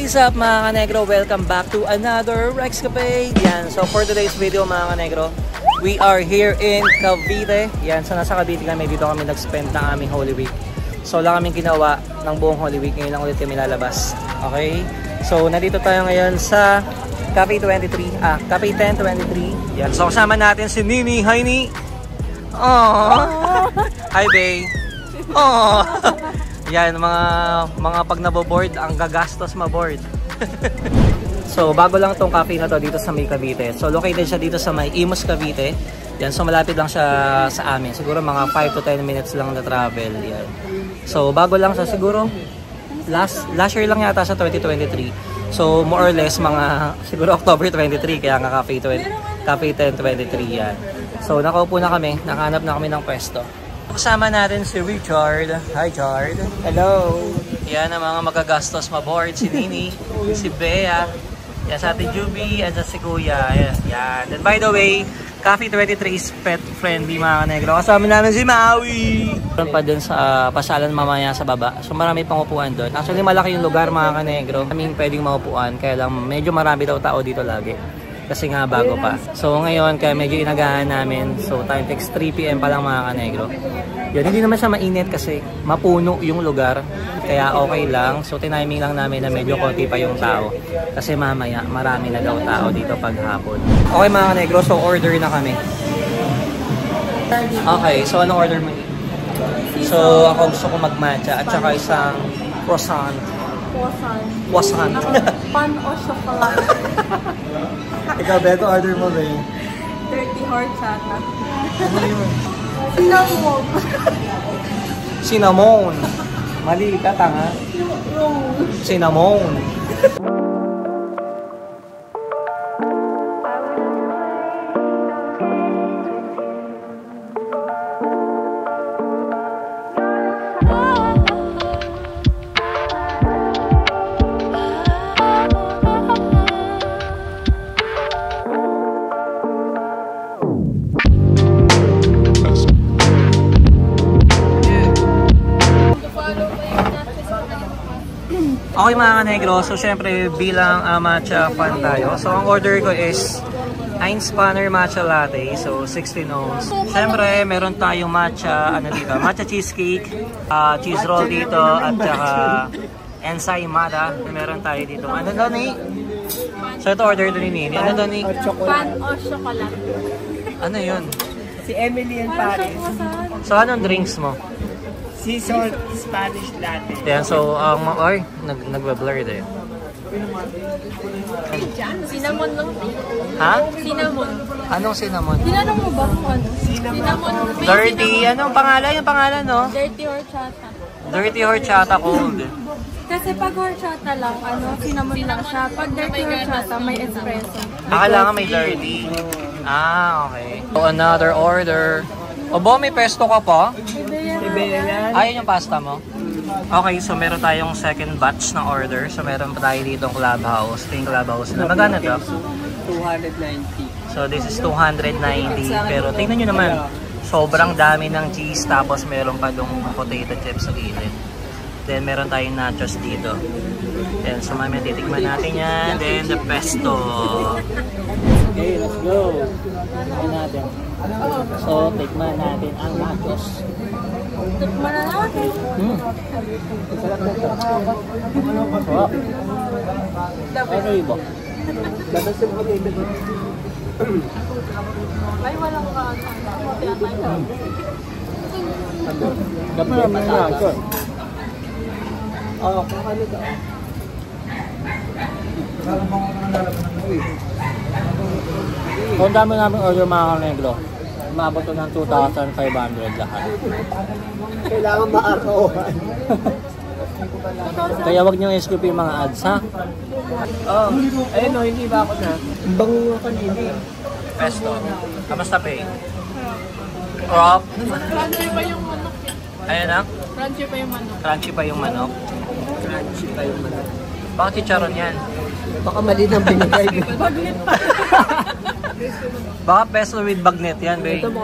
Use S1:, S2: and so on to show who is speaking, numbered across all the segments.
S1: What is up mga kanegro? Welcome back to another Rex Cafe. Yan, so for today's video mga kanegro, we are here in Cavite. Yan, so nasa Cavite kami, dito kami nag-spend ng aming Holy Week. So wala kaming ginawa ng buong Holy Week, ngayon lang ulit kami lalabas. Okay? So nandito tayo ngayon sa Cafe 23, Cafe 1023. Yan, so kasama natin si Nini. Hi Ni! Aww! Hi babe! Aww! Yan, mga pag naboboard, ang gagastos maboard. So, bago lang tong cafe na to dito sa may Cavite. So, located siya dito sa may Imus, Cavite. Yan, so malapit lang siya sa amin. Siguro mga 5 to 10 minutes lang na travel. Yan. So, bago lang siya siguro. Last year lang yata sa 2023. So, more or less mga siguro October 23. Kaya nga Cafe 1023 yan. So, nakaupo na kami. Nakahanap na kami ng pwesto. Kasama natin si Richard. Hi, Chard.
S2: Hello.
S1: Yan ang mga magagastos maboard. Si Nini, si Bea, yan sa Ate Juby, at si Kuya. Yan. And by the way, Cafe 23 is pet friendly mga kanegro. Kasama namin si Maui. Meron pa dun sa pasyalan mamaya sa baba. So marami pang upuan doon. Actually malaki yung lugar mga kanegro. Kaming pwedeng maupuan. Kaya lang medyo marami daw tao dito lagi. Kasi nga bago pa. So ngayon kaya medyo inagahan namin. So time takes 3 PM pa lang mga kanegro. Yun, hindi naman siya mainit kasi mapuno yung lugar. Kaya okay lang. So tiniming lang namin na medyo konti pa yung tao. Kasi mamaya marami na daw tao dito pag hapon. Okay mga kanegro, so order na kami. Okay, so anong order mo? So ako gusto ko mag-matcha at saka isang croissant. Croissant.
S3: Pan o chocolate.
S2: Ikaw, Beto, order mo ba yun?
S3: Dirty horchata.
S2: Ano yun?
S3: Cinnamon.
S1: Cinnamon. Mali ka, tanga. Cinnamon. Okay mga kanegro, so syempre bilang matcha fan tayo. So ang order ko is Einspanner matcha latte, so 16 ounce. Syempre meron tayong matcha, ano dito, matcha cheesecake, cheese roll dito, at saka ensaymada. Meron tayo dito. Ano daw ni? So ito order ito ni Nini. Ano daw ni?
S3: Pan o chocolate.
S1: Ano yun?
S2: Si Emily and Paris.
S1: So anong drinks mo?
S2: Sea salt Spanish latte.
S1: Yan, so ay, nagbe-blur din.
S3: Cinnamon lang.
S1: Ha?
S3: Cinnamon.
S1: Anong cinnamon?
S3: Tinanong mo ba kung ano? Cinnamon.
S1: Dirty, anong pangalan? Yung pangalan, no?
S3: Dirty horchata.
S1: Dirty horchata cold.
S3: Kasi pag horchata lang, cinnamon lang siya. Pag dirty horchata, may espresso.
S1: Kailangan may dirty. Okay. So, another order. Obo, may pesto ka pa? Ayun yung pasta mo? Okay, so meron tayong second batch ng order. So meron pa tayo dito clubhouse. Ito yung clubhouse na. Magkano to?
S2: 290.
S1: So this is 290. Pero tingnan nyo naman, sobrang dami ng cheese. Tapos meron pa dong potato chips sa gilid. Then meron tayong nachos dito. Then so mamaya titikman natin yan. Then the pesto. Okay, let's go. Tikman natin. So tikman natin ang nachos.
S3: Tikman na natin.
S1: Sarap na ito. Sarap. Ano iba?
S3: Ay, walang ka.
S1: Dapat naman na ito.
S2: Oo, kung ano ka.
S1: Kung dami namin order mga kanegro, umabot to ng 2,500 lahat.
S2: Kailangan maakawan.
S1: Kaya wag niyo i-skip yung mga ads, ha?
S2: Oh, ayun o, hindi ba ako na? Bango nga kanina.
S1: Pesto. Kamusta pay? Crop.
S3: Crunchy pa yung manok.
S1: Ayan na.
S3: Crunchy pa yung manok.
S1: Crunchy pa yung manok.
S2: Crunchy pa yung manok.
S1: Bakit chicharon yan?
S2: Baka mali nang binigay.
S3: Bagnet pa.
S1: Baka pesto with bagnet yan, babe.
S2: Ito mo.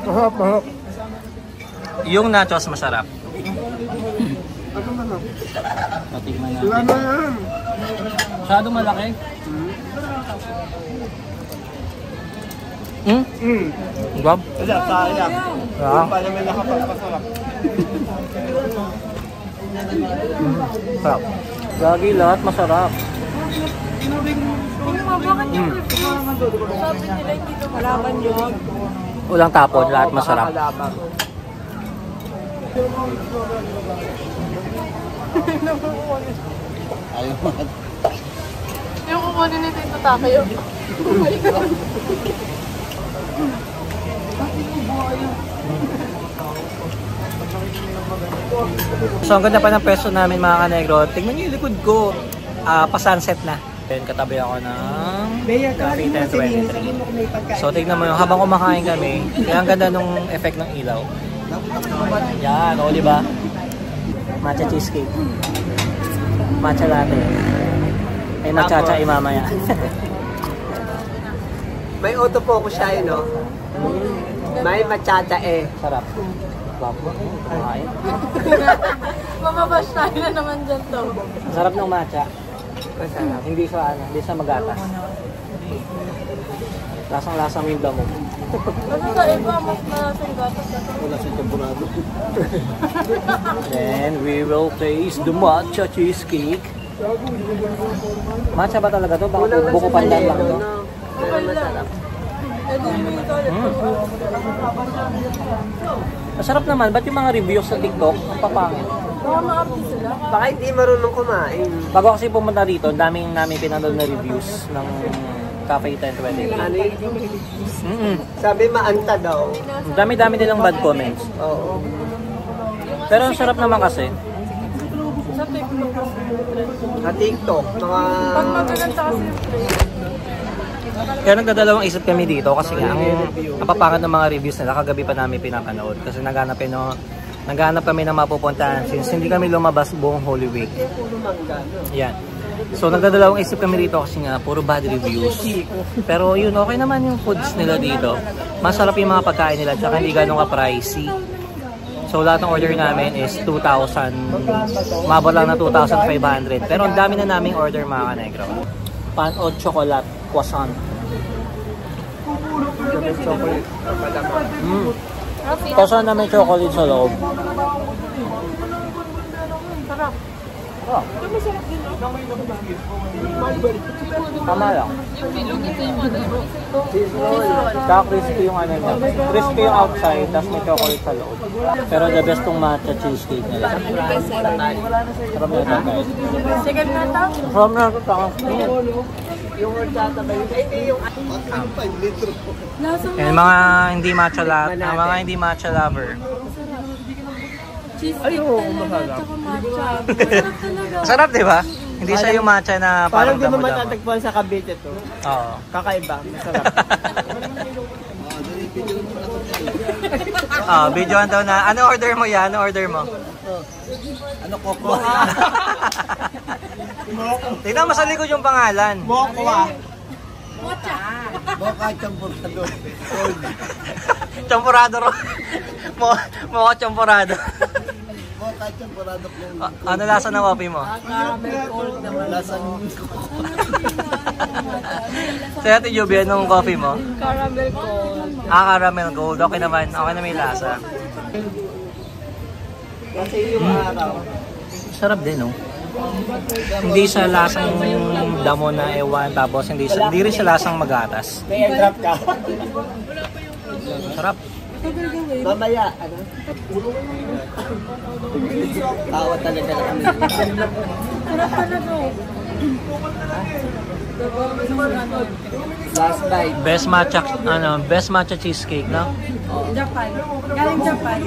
S2: Mahap, mahap.
S1: Yung nachos masarap. Patigman natin.
S2: Wala na yan.
S1: Masyado malaki. Gab?
S2: Wala, sayang.
S1: Ah.
S2: Pa naman nakapagpasarap.
S1: Sarap. Lagi lahat masarap.
S3: Bakit yung sabi nila hindi ito malaman yun?
S1: Walang tapon, lahat masarap.
S2: Makakalaban.
S3: Yung kukunin nito ito tayo.
S1: So ang ganda pa ng peso namin mga kanegro. Tingnan niyo yung likod ko. Pa-sunset na. Then katabi ako ng Cafe 1023. So tignan mo yung habang kumakain kami, kaya ang ganda nung effect ng ilaw. Yan, o diba? Matcha cheesecake. Matcha latte. Ay matcha mamaya.
S2: May autofocus siya yun, no? May machata eh.
S1: Sarap. Bago. Kumakain.
S3: Mamabash tayo na naman dyan to.
S1: Sarap ng matcha.
S2: Masarap.
S1: Hindi siya magatas. Lasang-lasa mo yung damo.
S3: Kasi sa iba, mas malasang gatas na to.
S2: Wala siyang temporado.
S1: Then we will taste the matcha cheesecake. Matcha ba talaga to? Baka buko pandan lang to.
S3: Okay lang. Eh, din mo ito ulit.
S1: Masarap naman. Ba't yung mga reviews sa TikTok ang papangit?
S3: Baka ma-update sila.
S2: Baka hindi marunong kumain.
S1: Bago kasi pumunta dito, daming namin pinanood na reviews ng Cafe 1023.
S2: Ano yun? Sabi maanta daw.
S1: Dami-dami nilang bad comments.
S2: Oo.
S1: Pero ang sarap naman kasi.
S3: Sa TikTok.
S2: Sa TikTok, mga...
S3: Pag magaganda kasi yung trade.
S1: Kaya nagdadalawang isip kami dito kasi nga ang papangat ng mga reviews nila kagabi pa namin pinapanood kasi naghanap kami ng mapupuntahan since hindi kami lumabas buong Holy Week. Yan. So nagdadalawang isip kami dito kasi nga puro bad reviews. Pero yun, okay naman yung foods nila dito. Masarap yung mga pagkain nila tsaka hindi ganun ka-pricey. So lahat ng order namin is 2,000. Mabot lang na 2,500. Pero ang dami na naming order mga kanegro. Pan o chocolate croissant.
S2: chocolate.
S1: Croissant na may chocolate sa loob.
S3: Sarap.
S1: Oh. Tama lang.
S3: Yung bilog ito yung ano.
S1: Saka crispy yung ano niya. Crispy yung outside, tapos may chocolate sa loob. Pero the best tong matcha cheesecake nila. Sarap na ito guys.
S3: Second na ito?
S1: Sarap na ito.
S2: Yung horchata ba yun? Ay, yung 5 litro.
S3: Lasang
S1: Yan, mga hindi matcha lover. Mga hindi matcha lover.
S3: cheesecake talaga. Tsaka matcha. Sarap talaga.
S1: Sarap, di ba? Hindi siya yung matcha na
S2: Parang
S1: parang
S2: di mo
S1: damo-damo.
S2: matatagpuan sa Cavite to.
S1: Oo.
S2: Kakaiba, masarap.
S1: Videoan daw na. Ano order mo yan? Ano order mo?
S2: Ano koko?
S1: Tingnan mo sa likod yung pangalan.
S2: Mokwa.
S3: Matcha.
S2: Mocha champurado.
S1: Champurado ro. Mukha champurado.
S2: Mocha champurado.
S1: Ano lasa ng coffee mo?
S2: Caramel cold naman. Lasang
S1: Sa Ate Juby, anong coffee mo?
S3: Caramel cold.
S1: Caramel gold. Okay naman. Okay na may lasa.
S2: Kasi yung araw.
S1: Sarap din, no? Hindi siya lasang damo na ewan. Tapos hindi rin siya lasang magatas.
S2: May airdrop ka.
S1: Sarap.
S2: Mamaya, ano? Tawa talaga na kami.
S3: Sarap talaga.
S2: Last bite.
S1: Best matcha cheesecake, no?
S3: Japan. Galing Japan.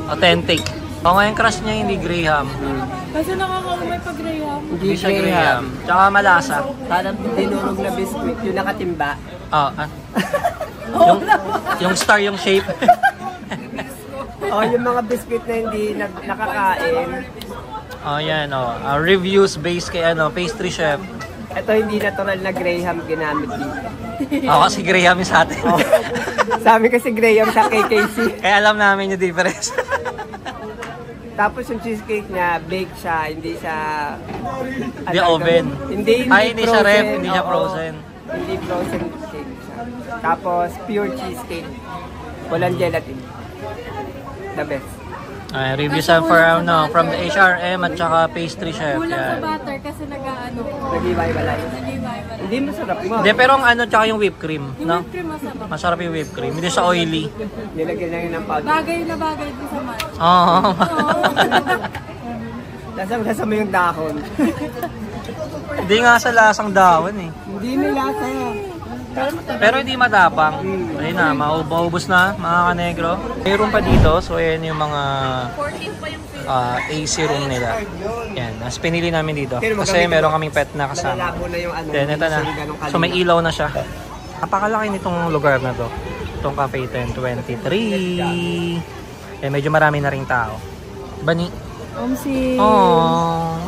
S1: Authentic. O ngayon crush niya hindi Graham.
S3: Kasi nakakaumay pag Graham.
S1: Hindi siya Graham. Tsaka malasa.
S2: Parang dinurog na biscuit, yung nakatimba.
S1: Yung star yung shape.
S2: Yung mga biscuit na hindi nakakain.
S1: Yan reviews based kay pastry chef.
S2: Ito hindi natural na Graham ginamit dito.
S1: Ako si Graham yung sa atin.
S2: Oh. Sa amin kasi Graham sa KKC.
S1: Kaya alam namin yung difference.
S2: Tapos yung cheesecake niya, bake siya, hindi siya...
S1: Hindi oven.
S2: Hindi
S1: Ay, hindi siya
S2: frozen.
S1: ref, hindi siya
S2: Oo.
S1: frozen.
S2: Hindi frozen cake siya. Tapos pure cheesecake. Walang gelatin. The best.
S1: Ay, review sa from the HRM at saka pastry chef.
S3: Kulang sa
S1: Yan.
S3: butter kasi nag-ano.
S2: Nag-iwalay.
S3: Nag-iwalay.
S2: Hindi masarap mo.
S1: Hindi, pero ang ano, tsaka yung whipped cream.
S3: Yung
S1: No?
S3: whipped cream masarap.
S1: Masarap yung whipped cream. Hindi siya oily.
S2: Nilagyan lang yun ng powder.
S3: Bagay na bagay din sa match.
S1: Oo.
S2: Lasa mo yung dahon.
S1: Hindi nga sa lasang dahon eh.
S2: Hindi may lasa yan.
S1: Pero hindi matapang. Ayun na, maubos na mga kanegro. Mayroon pa dito. So ayan yung mga AC room nila. Yan. Mas pinili namin dito. Kasi meron kaming pet na kasama.
S2: Malalabo na yung ano.
S1: Then ito na. So may ilaw na siya. Napakalaki nitong lugar na to. Itong Cafe 1023. Eh, medyo marami na ring tao. Bani.
S3: Omsi.
S1: Oh.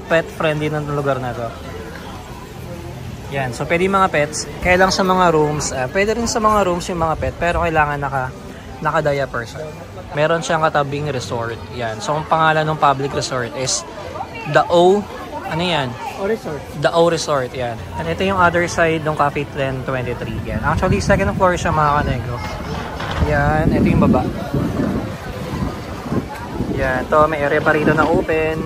S1: Pet friendly ng lugar na to. Yan, so pwede yung mga pets. Kaya lang sa mga rooms, pwede rin sa mga rooms yung mga pet, pero kailangan naka-diaper siya. Meron siyang katabing resort. Yan. So ang pangalan ng public resort is The O. Ano yan?
S2: O resort.
S1: The O Resort. Yan. And ito yung other side ng Cafe 1023. Yan. Actually, second floor siya mga kanegro. Yan. Ito yung baba. Yan. Ito, may area pa rito na open.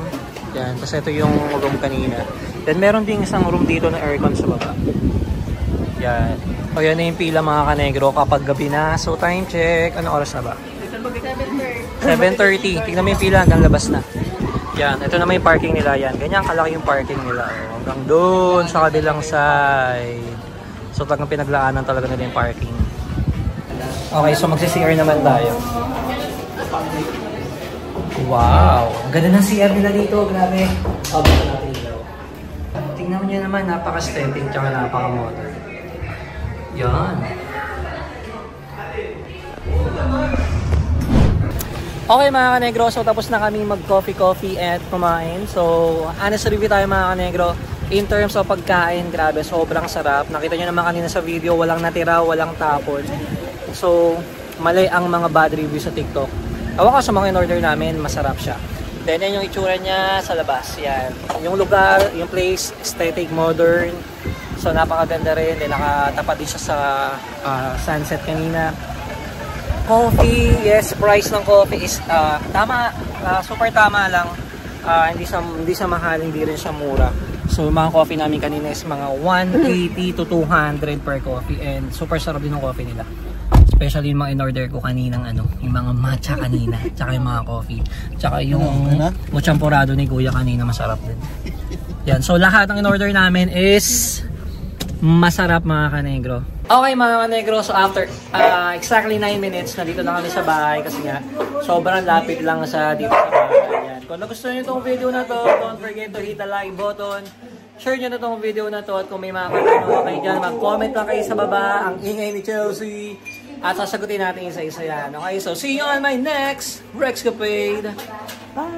S1: Yan. Tapos ito yung room kanina. Then meron din isang room dito na aircon sa baba. Yan. O yan na yung pila mga kanegro kapag gabi na. So time check. Anong oras na ba? 7:30. Tignan mo yung pila hanggang labas na. Yan. Ito naman yung parking nila. Yan. Ganyan kalaki yung parking nila. O, hanggang doon sa kabilang side. So talagang pinaglaanan talaga nila yung parking. Okay. So magsi-CR naman tayo. Wow. Ang ganda ng CR nila dito. Grabe. Basta natin ilaw. Tingnan mo nyo naman, napaka-aesthetic tsaka napaka-modern. Yan. Okay mga kanegro, so tapos na kami mag-coffee at kumain. So, honest review tayo mga kanegro. In terms of pagkain, grabe, sobrang sarap. Nakita nyo naman kanina sa video, walang natira, walang tapon. So, mali ang mga bad review sa TikTok. Awa ko sa mga in-order namin, masarap siya. Then yan yung itsura niya sa labas. Yan. Yung lugar, yung place, aesthetic, modern. So napakaganda rin. Then nakatapat din siya sa sunset kanina. Coffee, yes, price ng coffee is tama, super tama lang. Hindi siya mahal, hindi rin siya mura. So yung mga coffee namin kanina is mga 180 to 200 per coffee. And super sarap din ng coffee nila. Especially yung mga in-order ko kaninang yung mga matcha kanina, tsaka yung mga coffee, tsaka yung mochampurado ni Kuya kanina, masarap din. Yan, so lahat ng in-order namin is masarap mga kanegro. Okay mga kanegro, so after exactly 9 minutes, nandito na kami sa bahay kasi nga sobrang lapit lang sa dito sa bahay. Yan. Kung nagustuhan nyo itong video na to, don't forget to hit the like button. Share nyo na itong video na to at kung may mga katanungan kayo dyan, mag-comment lang kayo sa baba. Ang ingay ni Chelsea. At sasagutin natin isa-isa yan. Okay, so see you on my next Rexcapade. Bye!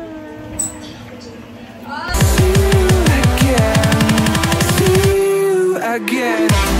S4: See you again.